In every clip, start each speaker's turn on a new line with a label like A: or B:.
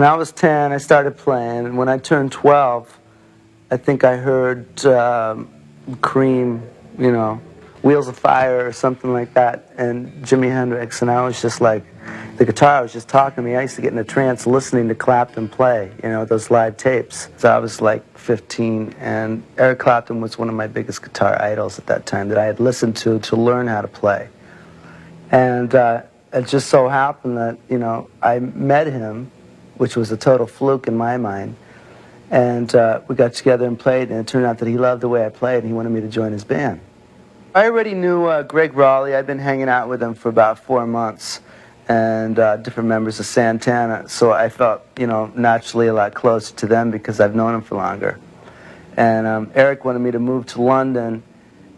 A: When I was 10, I started playing, and when I turned 12, I think I heard Cream, you know, Wheels of Fire or something like that, and Jimi Hendrix, and I was just like, the guitar was just talking to me. I used to get in a trance listening to Clapton play, you know, those live tapes. So I was like 15, and Eric Clapton was one of my biggest guitar idols at that time that I had listened to learn how to play. And it just so happened that, you know, I met him, which was a total fluke in my mind, and we got together and played, and it turned out that he loved the way I played, and he wanted me to join his band. I already knew Greg Raleigh. I'd been hanging out with him for about 4 months, and different members of Santana, so I felt, you know, naturally a lot closer to them because I've known him for longer. And Eric wanted me to move to London,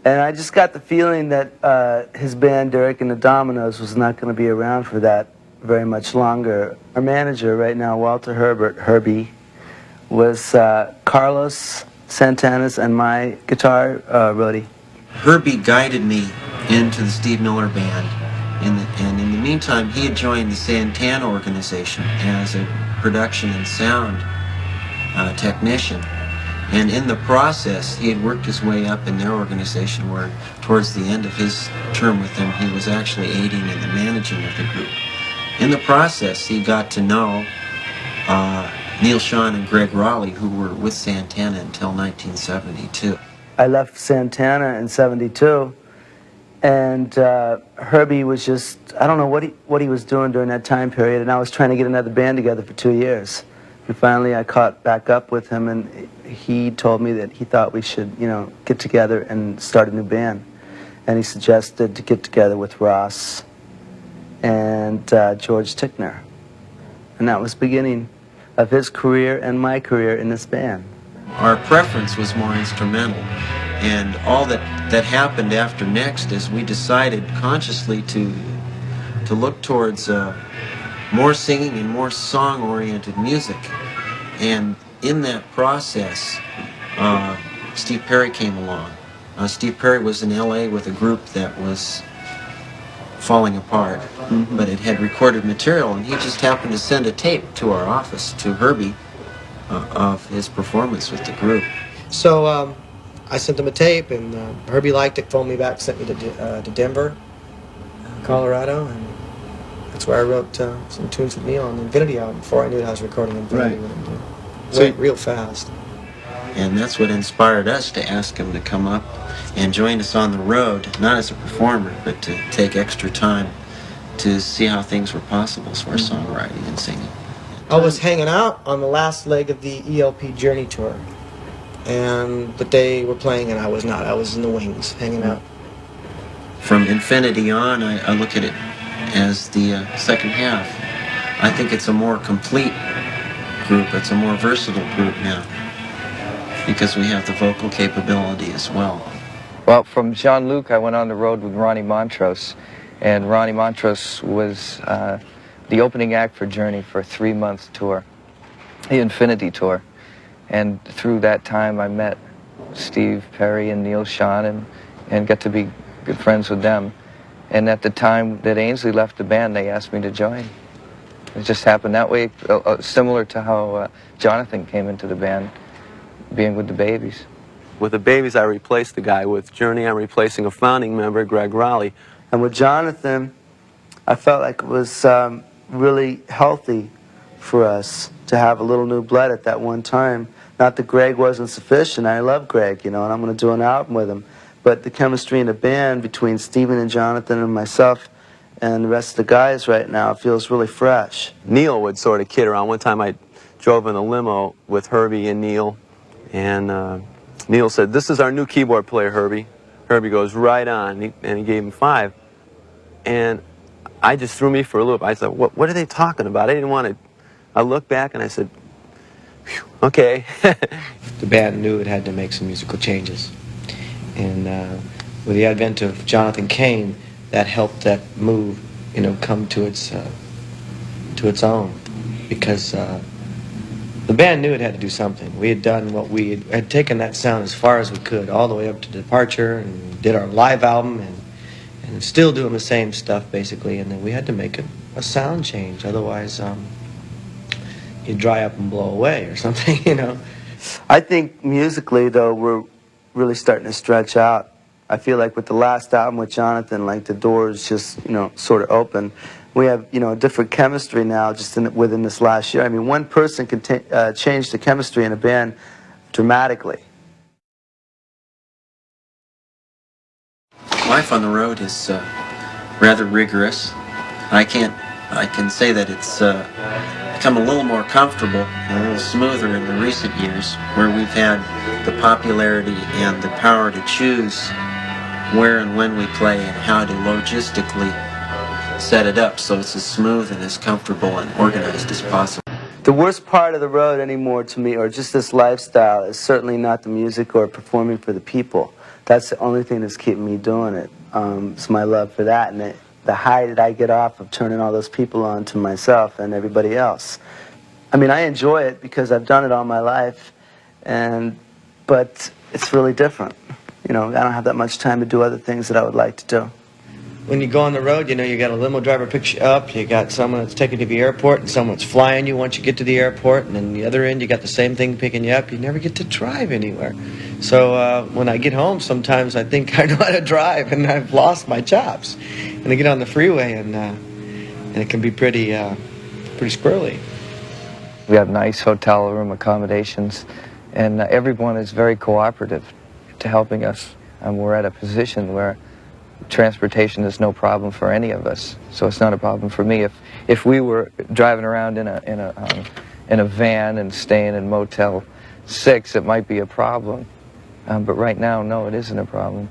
A: and I just got the feeling that his band, Derek and the Dominoes, was not going to be around for that very much longer. Our manager right now, Walter Herbert, Herbie, was Carlos Santana's and my guitar roadie.
B: Herbie guided me into the Steve Miller Band, and in the meantime, he had joined the Santana organization as a production and sound technician. And in the process, he had worked his way up in their organization where, towards the end of his term with them, he was actually aiding in the managing of the group. In the process, he got to know Neal Schon and Greg Raleigh, who were with Santana until 1972.
A: I left Santana in '72, and Herbie was just, I don't know what he was doing during that time period, and I was trying to get another band together for 2 years. And finally I caught back up with him, and he told me that he thought we should, you know, get together and start a new band. And he suggested to get together with Ross and George Tickner. And that was the beginning of his career and my career in this band.
B: Our preference was more instrumental, and all that happened after next is we decided consciously to look towards more singing and more song-oriented music. And in that process, Steve Perry came along. Steve Perry was in LA with a group that was falling apart, but it had recorded material, and he just happened to send a tape to our office, to Herbie, of his performance with the group.
C: So I sent him a tape, and Herbie liked it, phoned me back, sent me to Denver, Colorado, and that's where I wrote some tunes with Neil on the Infinity album before I knew that I was recording Infinity with him. It went real fast.
B: And that's what inspired us to ask him to come up and join us on the road, not as a performer, but to take extra time to see how things were possible as far as songwriting and singing.
C: I was hanging out on the last leg of the ELP Journey tour, but they were playing and I was not. I was in the wings, hanging out.
B: From Infinity on, I look at it as the second half. I think it's a more complete group. It's a more versatile group now because we have the vocal capability as well.
D: Well, from Jean-Luc, I went on the road with Ronnie Montrose, and Ronnie Montrose was the opening act for Journey for a 3-month tour, the Infinity Tour. And through that time, I met Steve Perry and Neal Schon and got to be good friends with them. And at the time that Ainsley left the band, they asked me to join. It just happened that way, similar to how Jonathan came into the band, being with the Babies.
E: With the Babies, I replaced the guy. With Journey, I'm replacing a founding member, Greg Raleigh.
A: And with Jonathan, I felt like it was really healthy for us to have a little new blood at that one time. Not that Greg wasn't sufficient. I love Greg, you know, and I'm going to do an album with him. But the chemistry in the band between Stephen and Jonathan and myself and the rest of the guys right now feels really fresh.
E: Neil would sort of kid around. One time I drove in a limo with Herbie and Neil, and Neil said, "This is our new keyboard player, Herbie." Herbie goes, "Right on," and he gave him 5. And I just threw me for a loop. I said, what are they talking about? I didn't want to. I looked back and I said, okay.
C: The band knew it had to make some musical changes. And with the advent of Jonathan Cain, that helped that move, you know, come to its own. Because the band knew it had to do something. We had done what we had taken that sound as far as we could, all the way up to Departure, and did our live album, and still doing the same stuff, basically. And then we had to make a sound change. Otherwise, you'd dry up and blow away or something, you know.
A: I think musically, though, we're really starting to stretch out. I feel like with the last album with Jonathan, like the doors just, sort of open. We have, a different chemistry now just within this last year. I mean, one person can change the chemistry in a band dramatically.
B: Life on the road is rather rigorous. I can say that it's become a little more comfortable and a little smoother in the recent years, where we've had the popularity and the power to choose where and when we play and how to logistically set it up so it's as smooth and as comfortable and organized as possible.
A: The worst part of the road anymore to me, or just this lifestyle, is certainly not the music or performing for the people. That's the only thing that's keeping me doing it. It's my love for that, and the high that I get off of turning all those people on to myself and everybody else. I mean, I enjoy it because I've done it all my life, but it's really different. I don't have that much time to do other things that I would like to do.
C: When you go on the road, you got a limo driver picks you up, you got someone that's taking you to the airport, and someone's flying you once you get to the airport, and then the other end you got the same thing picking you up. You never get to drive anywhere. So when I get home, sometimes I think I know how to drive, and I've lost my chops. And I get on the freeway, and it can be pretty squirrely.
D: We have nice hotel room accommodations, and everyone is very cooperative to helping us. And we're at a position where transportation is no problem for any of us, so it's not a problem for me. If we were driving around in a van and staying in Motel 6, it might be a problem. But right now, no, it isn't a problem.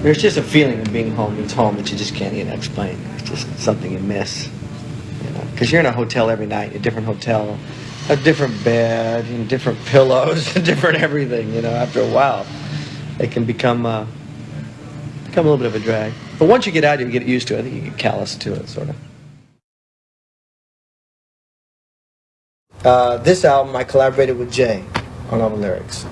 C: There's just a feeling of being home. It's home that you just can't even explain. It's just something you miss, because you're in a hotel every night, a different hotel, a different bed, and different pillows, and different everything. After a while, it can become a little bit of a drag. But once you get out, you get used to it. I think you get callous to it, sort of. This album, I collaborated with Jay on all the lyrics.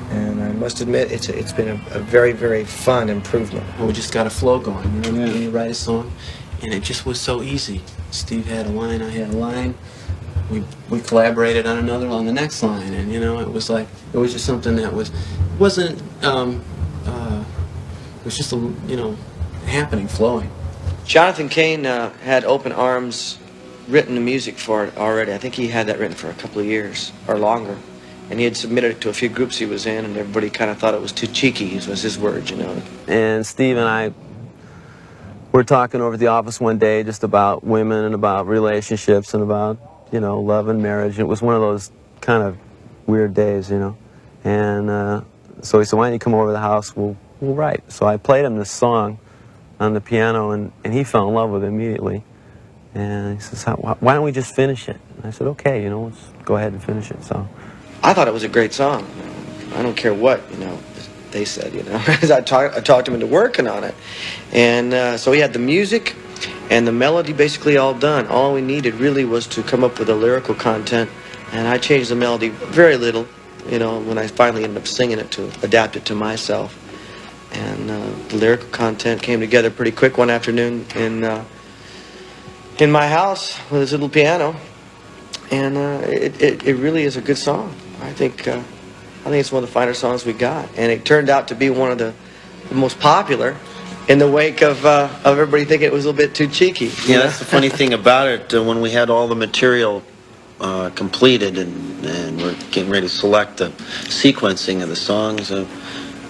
C: And I must admit, it's been a very, very fun improvement.
B: We just got a flow going. You write a song, and it just was so easy. Steve had a line, I had a line. We collaborated on the next line, and it was just something that wasn't. It was just happening, flowing.
C: Jonathan Cain had Open Arms written the music for it already. I think he had that written for a couple of years or longer. And he had submitted it to a few groups he was in, and everybody kind of thought it was too cheeky, was his words,
E: And Steve and I were talking over at the office one day just about women and about relationships and about, love and marriage. It was one of those kind of weird days, And so he said, why don't you come over to the house, we'll write. So I played him this song on the piano, and he fell in love with it immediately. And he says, why don't we just finish it? And I said, okay, let's go ahead and finish it. So
C: I thought it was a great song. I don't care what, they said, I talked him into working on it. And so he had the music and the melody basically all done. All we needed really was to come up with the lyrical content. And I changed the melody very little, when I finally ended up singing it to adapt it to myself. And the lyrical content came together pretty quick one afternoon in my house with this little piano. And it really is a good song. I think it's one of the finer songs we got, and it turned out to be one of the most popular in the wake of everybody thinking it was a little bit too cheeky.
B: Yeah, that's the funny thing about it. When we had all the material completed and we're getting ready to select the sequencing of the songs, it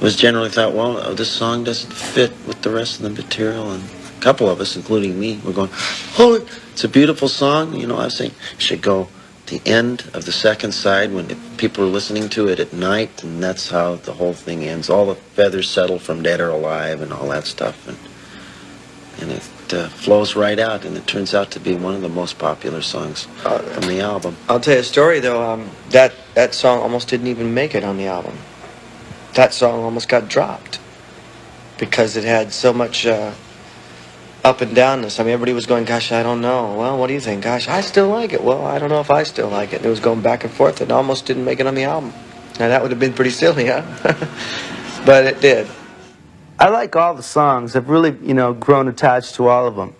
B: was generally thought, well, this song doesn't fit with the rest of the material, and a couple of us, including me, were going, oh, it's a beautiful song. I was saying it should go the end of the second side when people are listening to it at night, and that's how the whole thing ends. All the feathers settle from Dead or Alive and all that stuff, and it flows right out, and it turns out to be one of the most popular songs from the album.
C: I'll tell you a story, though. That song almost didn't even make it on the album. That song almost got dropped because it had so much up and downness. I mean, everybody was going, gosh, I don't know. Well, what do you think? Gosh, I still like it. Well, I don't know if I still like it. And it was going back and forth. It almost didn't make it on the album. Now, that would have been pretty silly, huh? But it did.
A: I like all the songs. I've really, grown attached to all of them.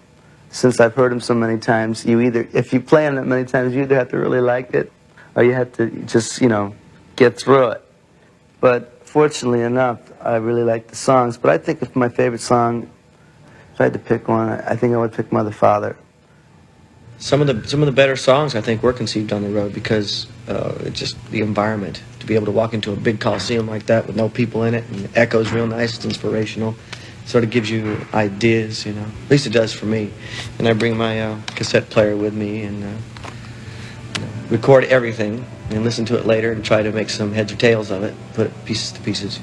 A: since I've heard them so many times, if you play them that many times, you either have to really like it, or you have to just, get through it. But fortunately enough, I really like the songs. But I think if my favorite song, if I had to pick one, I think I would pick Mother Father.
C: Some of the better songs I think were conceived on the road because it's just the environment. To be able to walk into a big coliseum like that with no people in it, and it echoes real nice, it's inspirational. Sort of gives you ideas, At least it does for me. And I bring my cassette player with me and record everything and listen to it later and try to make some heads or tails of it, put it pieces to pieces,